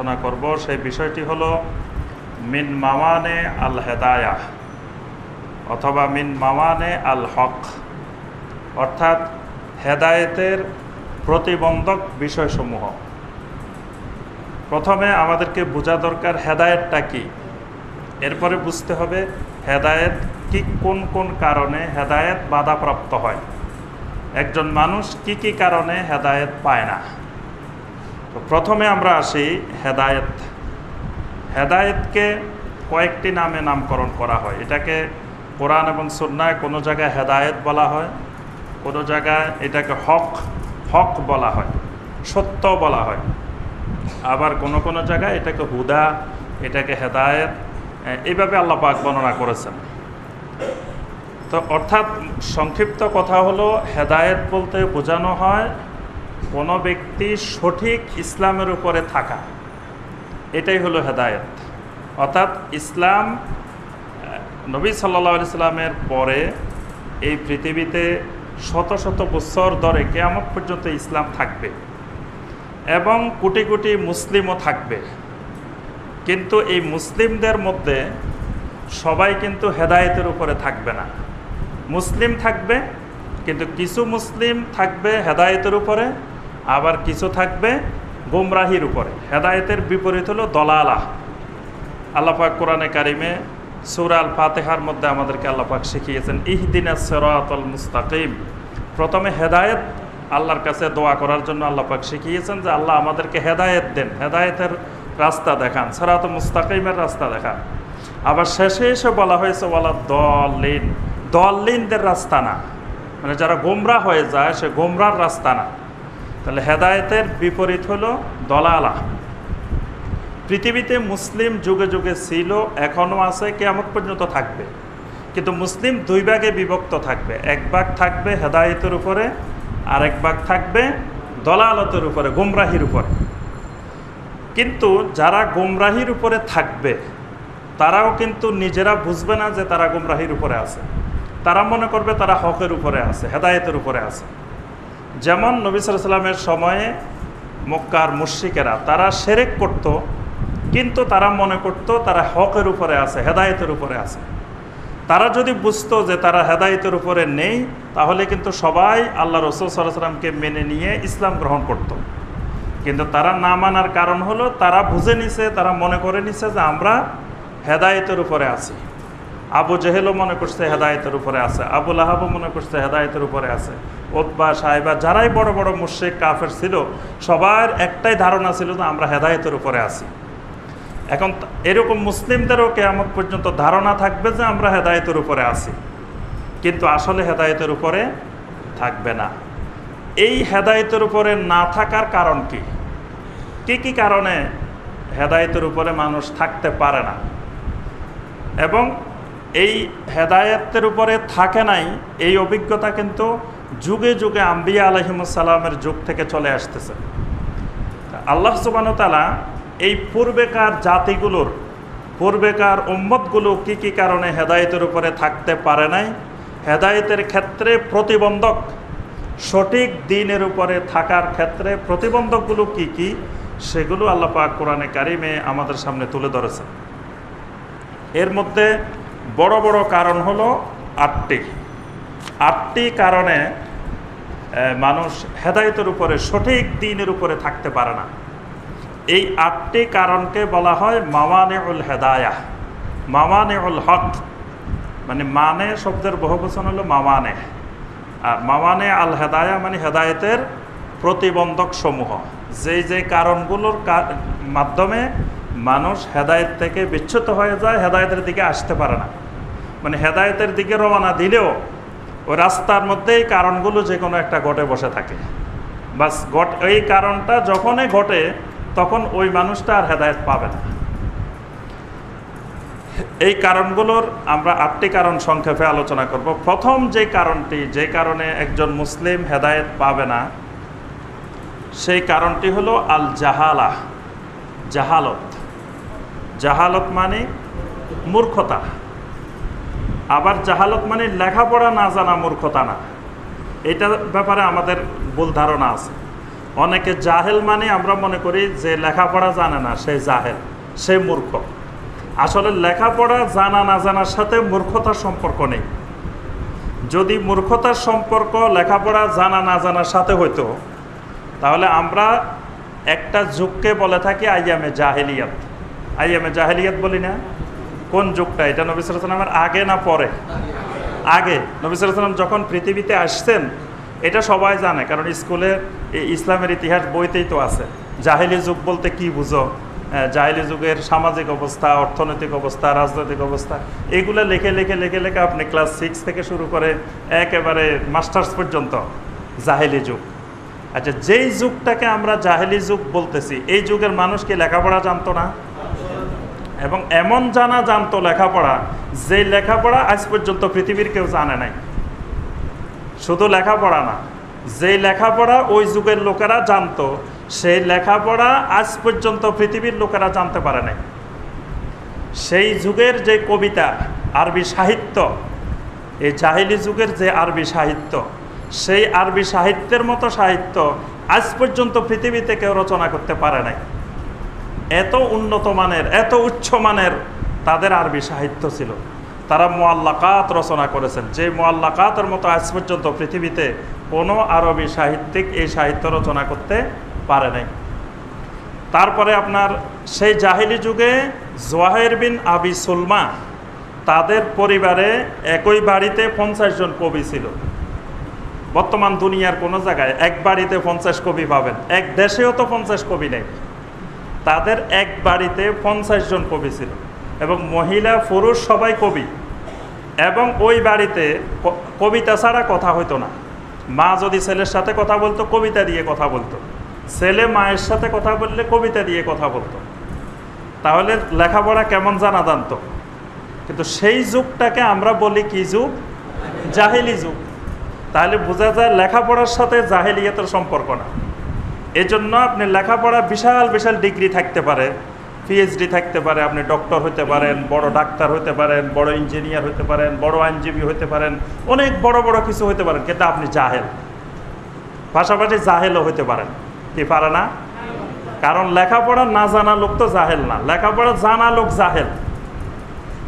আলোচনা করব সেই বিষয়টি হলো মিন মাওয়ানে আল হেদায়াহ অথবা মিন মাওয়ানে আল হক, অর্থাৎ হেদায়েতের প্রতিবন্ধক বিষয়সমূহ। প্রথমে আমাদেরকে বোঝা দরকার হেদায়েতটা কি, এরপরে বুঝতে হবে হেদায়েত কি, কোন কোন কারণে হেদায়েত বাধাপ্রাপ্ত হয়, একজন মানুষ কি কি কারণে হেদায়েত পায় না। তো প্রথমে আমরা আসি হেদায়েত। হেদায়েতকে কয়েকটি নামে নামকরণ করা হয়। এটাকে কোরআন এবং সুন্নায় কোনো জায়গায় হেদায়েত বলা হয়, কোনো জায়গায় এটাকে হক বলা হয়, সত্য বলা হয়, আবার কোনো কোনো জায়গায় এটাকে হুদা, এটাকে হেদায়েত, এইভাবে আল্লাহ পাক বর্ণনা করেছেন। তো অর্থাৎ সংক্ষিপ্ত কথা হলো, হেদায়েত বলতে বোঝানো হয় কোনো ব্যক্তি সঠিক ইসলামের উপরে থাকা, এটাই হলো হেদায়েত। অর্থাৎ ইসলাম, নবী সাল্লাল্লাহু আলাইহি সাল্লামের পরে এই পৃথিবীতে শত শত বছর ধরে কিয়ামত পর্যন্ত ইসলাম থাকবে এবং কোটি কোটি মুসলিমও থাকবে। কিন্তু এই মুসলিমদের মধ্যে সবাই কিন্তু হেদায়েতের উপরে থাকবে না। মুসলিম থাকবে, কিন্তু কিছু মুসলিম থাকবে হেদায়েতের উপরে, আবার কিছু থাকবে গোমরাহির উপরে। হেদায়েতের বিপরীত হলো দলালাহ। আল্লাহ পাক কোরআনে কারিমে সূরা আল ফাতিহার মধ্যে আমাদেরকে আল্লাহ পাক শিখিয়েছেন ইহদিনাস সিরাতাল মুস্তাকিম। প্রথমে হেদায়েত আল্লাহর কাছে দোয়া করার জন্য আল্লাহ পাক শিখিয়েছেন যে আল্লাহ আমাদেরকে হেদায়েত দেন, হেদায়েতের রাস্তা দেখান, সিরাতাল মুস্তাকিমের রাস্তা দেখান। আবার শেষে এসে বলা হয়েছে ওয়ালা দলিন, দলিনদের রাস্তা না, মানে যারা গোমরা হয়ে যায় সে গোমরার রাস্তা না। তাহলে হেদায়েতের বিপরীত হলো দলালা। পৃথিবীতে মুসলিম যুগে যুগে ছিল, এখনও আছে, কিয়ামত পর্যন্ত থাকবে। কিন্তু মুসলিম দুই ভাগে বিভক্ত থাকবে, এক ভাগ থাকবে হেদায়েতের উপরে, আর এক ভাগ থাকবে দলালতের উপরে, গোমরাহির উপরে। কিন্তু যারা গোমরাহির উপরে থাকবে তারাও কিন্তু নিজেরা বুঝবে না যে তারা গোমরাহির উপরে আছে। তারা মনে করবে তারা হকের উপরে আছে, হেদায়েতের উপরে আছে। যেমন নবী সাল্লাল্লাহু আলাইহি ওয়াসাল্লামের সময়ে মক্কার মুশরিকেরা তারা শিরক করত, কিন্তু তারা মনে করত তারা হকের উপরে আছে, হেদায়েতের উপরে আছে। তারা যদি বুঝতো যে তারা হেদায়েতের উপরে নেই, তাহলে কিন্তু সবাই আল্লাহ রাসূল সাল্লাল্লাহু আলাইহি ওয়াসাল্লামকে মেনে নিয়ে ইসলাম গ্রহণ করত। কিন্তু তারা না মানার কারণ হলো তারা বুঝে নিছে, তারা মনে করে নিছে যে আমরা হেদায়েতের উপরে আছি। আবু জেহেলও মনে করছে হেদায়েতের উপরে আছে, আবু লাহাবও মনে করছে হেদায়েতের উপরে আছে, উতবা সাহেবা যারাই বড় বড় মুশরিক কাফের ছিল, সবার একটাই ধারণা ছিল যে আমরা হেদায়েতের উপরে আছি। এখন এরকম মুসলিমদেরও কিয়ামত পর্যন্ত ধারণা থাকবে যে আমরা হেদায়েতের উপরে আছি, কিন্তু আসলে হেদায়েতের উপরে থাকবে না। এই হেদায়েতের উপরে না থাকার কারণ কি, কি কি কারণে হেদায়েতের উপরে মানুষ থাকতে পারে না, এবং এই হেদায়েতের উপরে থাকে নাই, এই অভিজ্ঞতা কিন্তু যুগে যুগে আম্বিয়া আলাইহিমুস সালামের যুগ থেকে চলে আসতেছে। আল্লাহ সুবহানাহু ওয়া তাআলা এই পূর্বেকার জাতিগুলোর, পূর্বেকার উম্মতগুলো কি কি কারণে হেদায়েতের উপরে থাকতে পারে নাই, হেদায়েতের ক্ষেত্রে প্রতিবন্ধক, সঠিক দ্বীনের উপরে থাকার ক্ষেত্রে প্রতিবন্ধকগুলো কি কি, সেগুলো আল্লাহ পাক কোরআনে কারিমে আমাদের সামনে তুলে ধরেছেন। এর মধ্যে বড় বড় কারণ হলো আটটি কারণে মানুষ হেদায়েতের উপরে, সঠিক দ্বীনের উপরে থাকতে পারে না। এই আটটি কারণকে বলা হয় মাওয়ানিউল হেদায়াহ, মাওয়ানিউল হক। মানে মানে শব্দের বহুবচন হলো মাওয়ানে, আর মাওয়ানে আল হেদায়া মানে হেদায়েতের প্রতিবন্ধক সমূহ। যে কারণগুলোর মাধ্যমে মানুষ হেদায়েত থেকে বিচ্যুত হয়ে যায়, হেদায়েতের দিকে আসতে পারে না। মানে হেদায়েতের দিকে রওনা দিলেও ওই রাস্তার মধ্যে এই কারণগুলো যে কোনো একটা ঘটে বসে থাকে। বাস এই কারণটা যখনই ঘটে তখন ওই মানুষটা আর হেদায়েত পাবে না। এই কারণগুলোর আমরা আটটি কারণ সংক্ষেপে আলোচনা করব। প্রথম যে কারণটি, যে কারণে একজন মুসলিম হেদায়েত পাবে না, সেই কারণটি হলো আল জাহালাহ, জাহালত। জাহালত মানে মূর্খতা। আবার জাহালত মানে লেখাপড়া না জানা মূর্খতা না, এটার ব্যাপারে আমাদের ভুল ধারণা আছে। অনেকে জাহেল মানে আমরা মনে করি যে লেখাপড়া জানে না সে জাহেল, সে মূর্খ। আসলে লেখাপড়া জানা না জানার সাথে মূর্খতার সম্পর্ক নেই। যদি মূর্খতার সম্পর্ক লেখাপড়া জানা না জানার সাথে হইতো, তাহলে আমরা একটা যুগকে বলে থাকি আইয়ামে জাহেলিয়াত। আইয়ামে জাহেলিয়াত বলি না? কোন যুগটা? এটা নবী সাল্লাল্লাহু আলাইহি ওয়াসাল্লামের আগে না পরে? আগে। নবী সাল্লাল্লাহু আলাইহি ওয়াসাল্লাম যখন পৃথিবীতে আসছেন এটা সবাই জানে, কারণ স্কুলে ইসলামের ইতিহাস বইতেই তো আছে। জাহেলি যুগ বলতে কি বুঝো? জাহেলি যুগের সামাজিক অবস্থা, অর্থনৈতিক অবস্থা, রাজনৈতিক অবস্থা, এগুলো লিখে লিখে লিখে লিখে আপনি ক্লাস 6 থেকে শুরু করে একেবারে মাস্টার্স পর্যন্ত জাহেলি যুগ। আচ্ছা, যেই যুগটাকে আমরা জাহেলি যুগ বলতেছি, এই যুগের মানুষ কি লেখাপড়া জানতো না? এবং এমন জানতো লেখাপড়া, যে লেখাপড়া আজ পর্যন্ত পৃথিবীর কেউ জানে নাই। শুধু লেখাপড়া না, যেই লেখাপড়া ওই যুগের লোকেরা জানতো, সেই লেখাপড়া আজ পর্যন্ত পৃথিবীর লোকেরা জানতে পারে নাই। সেই যুগের যে কবিতা, আরবি সাহিত্য, এই জাহিলি যুগের যে আরবি সাহিত্য, সেই আরবি সাহিত্যের মতো সাহিত্য আজ পর্যন্ত পৃথিবীতে কেউ রচনা করতে পারে নাই। এত উন্নত মানের, এত উচ্চ মানের তাদের আরবি সাহিত্য ছিল। তারা মুআল্লাকাত রচনা করেছেন, যে মুআল্লাকাতের মতো আজ পর্যন্ত পৃথিবীতে কোনো আরবি সাহিত্যিক এই সাহিত্য রচনা করতে পারে নাই। তারপরে আপনার সেই জাহিলি যুগে জোয়াহের বিন আবি সুলমা, তাদের পরিবারে একই বাড়িতে 50 জন কবি ছিল। বর্তমান দুনিয়ার কোনো জায়গায় এক বাড়িতে 50 কবি পাবেন, এক দেশেও তো 50 কবি নেই। তাদের এক বাড়িতে 50 জন কবি ছিল, এবং মহিলা পুরুষ সবাই কবি। এবং ওই বাড়িতে কবিতা ছাড়া কথা হইতো না। মা যদি ছেলের সাথে কথা বলতো, কবিতা দিয়ে কথা বলতো। ছেলে মায়ের সাথে কথা বললে কবিতা দিয়ে কথা বলতো। তাহলে লেখাপড়া কেমন জানতো। কিন্তু সেই যুগটাকে আমরা বলি কি যুগ? জাহেলি যুগ। তাহলে বোঝা যায় লেখাপড়ার সাথে জাহেলিয়াতের সম্পর্ক না। এজন্য আপনি লেখাপড়া বিশাল বিশাল ডিগ্রি থাকতে পারে, পিএইচডি থাকতে পারে, আপনি ডক্টর হতে পারেন, বড় ডাক্তার হতে পারেন, বড় ইঞ্জিনিয়ার হতে পারেন, বড় আইনজীবী হতে পারেন, অনেক বড় বড় কিছু হতে পারেন, কিন্তু আপনি জাহেল। পাশাপাশি জাহেলও হতে পারেন। কি পারে না? কারণ লেখাপড়া না জানা লোক তো জাহেল না, লেখাপড়া জানা লোক জাহেল।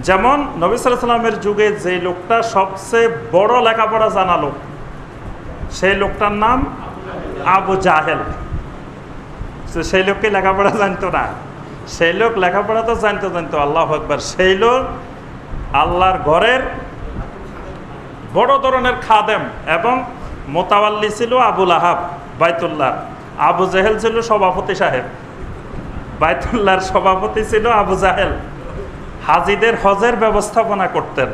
যেমন নবী সাল্লাল্লাহু আলাইহি ওয়াসাল্লামের যুগে যে লোকটা সবচেয়ে বড় লেখাপড়া জানা লোক, সেই লোকটার নাম আবু জাহেল। সেই লোককে লেখাপড়া জানতো না? সেই লোক লেখাপড়া তো জানতো। আল্লাহু আকবার। সেই লোক আল্লাহর ঘরের বড় ধরনের খাদেম এবং মোতাওয়াল্লি ছিল আবুল আহাব বাইতুল্লাহ। আবু জাহেল ছিল সভাপতি সাহেব, বাইতুল্লাহর সভাপতি ছিল আবু জাহেল। হাজিদের হজের ব্যবস্থাপনা করতেন,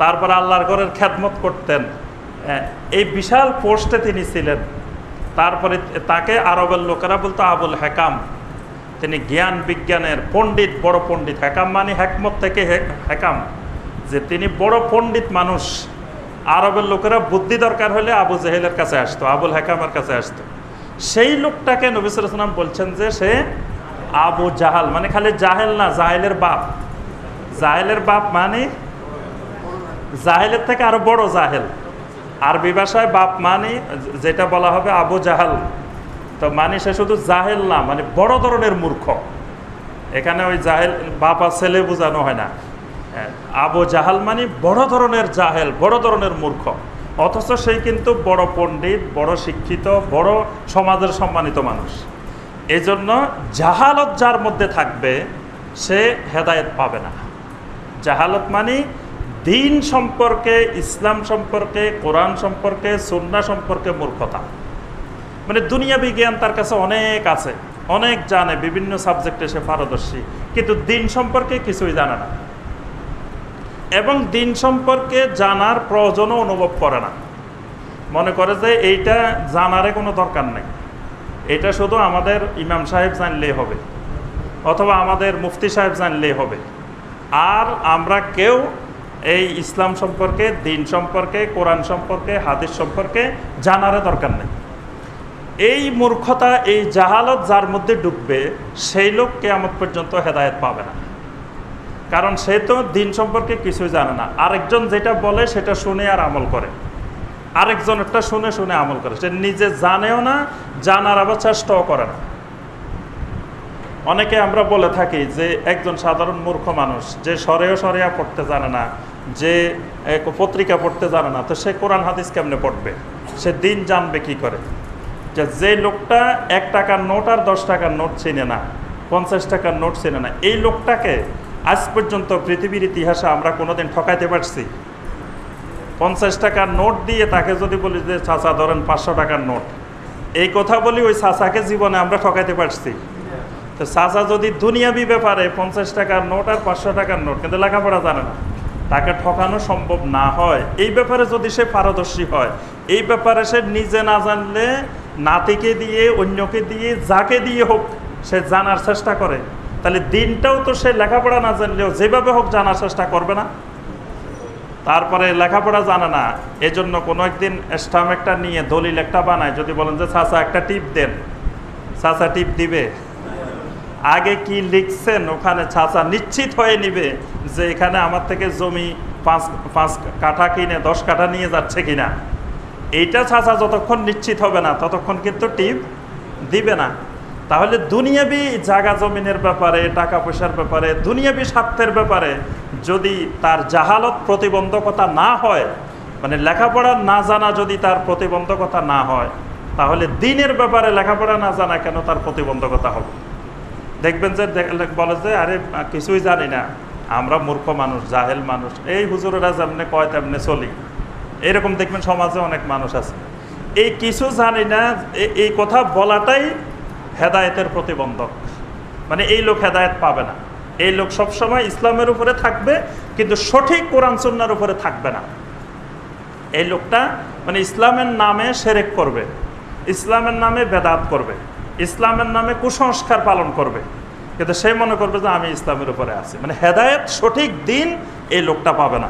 তারপর আল্লাহর ঘরের খেদমত করতেন। এই বিশাল পোস্টে তিনি ছিলেন। তারপরে তাকে আরবের লোকেরা বলতো আবুল হেকাম। তিনি জ্ঞান বিজ্ঞানের পণ্ডিত, বড় পণ্ডিত। হেকাম মানে হেকমত থেকে হেকাম, যে তিনি বড় পণ্ডিত মানুষ। আরবের লোকেরা বুদ্ধি দরকার হলে আবু জাহেলের কাছে আসতো, আবুল হেকামের কাছে আসতো। সেই লোকটাকে নবী সাল্লাল্লাহু আলাইহি ওয়াসাল্লাম বলছেন যে সে আবু জাহাল, মানে খালি জাহেল না, জাহেলের বাপ। জাহেলের বাপ মানে জাহেলের থেকে আরো বড় জাহেল। আরবি ভাষায় বাপ মানে যেটা বলা হবে আবু জাহাল, তো মানে সে শুধু জাহেল না, মানে বড় ধরনের মূর্খ। এখানে ওই জাহেল বাপ আর ছেলে বোঝানো হয় না। আবু জাহাল মানে বড় ধরনের জাহেল, বড় ধরনের মূর্খ। অথচ সেই কিন্তু বড় পণ্ডিত, বড় শিক্ষিত, বড় সমাজের সম্মানিত মানুষ। এই জন্য জাহালত যার মধ্যে থাকবে সে হেদায়েত পাবে না। জাহালত মানে দিন সম্পর্কে, ইসলাম সম্পর্কে, কোরআন সম্পর্কে, সুন্নাহ সম্পর্কে মূর্খতা। মানে দুনিয়া বিজ্ঞান তার কাছে অনেক আছে, অনেক জানে, বিভিন্ন সাবজেক্টে সে পারদর্শী, কিন্তু দিন সম্পর্কে কিছুই জানে না, এবং দিন সম্পর্কে জানার প্রয়োজনও অনুভব করে না। মনে করে যে এইটা জানারে কোনো দরকার নেই, এটা শুধু আমাদের ইমাম সাহেব জানলেই হবে, অথবা আমাদের মুফতি সাহেব জানলেই হবে। আর আমরা কেউ এই ইসলাম সম্পর্কে, দিন সম্পর্কে, কোরআন সম্পর্কে, হাদিস সম্পর্কে জানারে দরকার নেই। এই মূর্খতা, এই জাহালত যার মধ্যে ডুববে, সেই লোক কিয়ামত পর্যন্ত হেদায়েত পাবে না। কারণ সে তো দিন সম্পর্কে কিছুই জানে না, আরেকজন যেটা বলে সেটা শুনে আর আমল করে। আরেকজনেরটা শুনে শুনে আমল করে, সে নিজে জানেও না, জানার আবার চেষ্টাও করে না। অনেকে আমরা বলে থাকি যে একজন সাধারণ মূর্খ মানুষ, যে সরিয়া পড়তে জানে না, যে পত্রিকা পড়তে জানে না, তো সে কোরআন হাদিস কেমনে পড়বে, সে দিন জানবে কি করে? যে লোকটা 1 টাকার নোট আর 10 টাকার নোট চিনে না, 50 টাকার নোট চিনে না, এই লোকটাকে আজ পর্যন্ত পৃথিবীর ইতিহাসে আমরা কোনোদিন ঠকাইতে পারছি? 50 টাকার নোট দিয়ে তাকে যদি বলি যে চাচা ধরেন 500 টাকার নোট, এই কথা বলি, ওই চাচাকে জীবনে আমরা ঠকাইতে পারছি? তো চাচা যদি দুনিয়াবি ব্যাপারে 50 টাকার নোট আর 500 টাকার নোট, কিন্তু লেখাপড়া জানে না, তাকে ঠকানো সম্ভব না হয়, এই ব্যাপারে যদি সে পারদর্শী হয়, এই ব্যাপারে সে নিজে না জানলে নাতিকে দিয়ে, অন্যকে দিয়ে, যাকে দিয়ে হোক সে জানার চেষ্টা করে, তাহলে দিনটাও তো সে লেখাপড়া না জানলেও যেভাবে হোক জানার চেষ্টা করবে না? তারপরে লেখাপড়া জানে না, এজন্য কোনো একদিন স্টাম্প একটা নিয়ে দলিল একটা বানায়, যদি বলেন যে চাচা একটা টিপ দেন, চাচা টিপ দিবে? আগে কি লিখছেন ওখানে চাচা নিশ্চিত হয়ে নিবে যে এখানে আমার থেকে জমি 5 কাঠা কিনে 10 কাঠা নিয়ে যাচ্ছে কিনা। এইটা চাচা যতক্ষণ নিশ্চিত হবে না ততক্ষণ কিন্তু টিপ দিবে না। তাহলে দুনিয়াবি জায়গা জমিনের ব্যাপারে, টাকা পয়সার ব্যাপারে, দুনিয়াবি স্বার্থের ব্যাপারে যদি তার জাহালত প্রতিবন্ধকতা না হয়, মানে লেখাপড়া না জানা যদি তার প্রতিবন্ধকতা না হয়, তাহলে দিনের ব্যাপারে লেখাপড়া না জানা কেন তার প্রতিবন্ধকতা হবে? দেখবেন যে বলে যে আরে কিছুই জানি না, আমরা মূর্খ মানুষ, জাহেল মানুষ, এই হুজুরেরা যেমনে কয় তেমনে চলি, এরকম দেখবেন সমাজে অনেক মানুষ আছে। এই কিছু জানি না এই কথা বলাটাই হেদায়েতের প্রতিবন্ধক, মানে এই লোক হেদায়েত পাবে না। এই লোক সবসময় ইসলামের উপরে থাকবে কিন্তু সঠিক কোরআন সুন্নাহর উপরে থাকবে না। এই লোকটা মানে ইসলামের নামে শিরক করবে, ইসলামের নামে বেদাত করবে, ইসলামের নামে কুসংস্কার পালন করবে, কিন্তু সে মনে করবে যে আমি ইসলামের উপরে আছি, মানে হেদায়েত সঠিক দিন এই লোকটা পাবে না।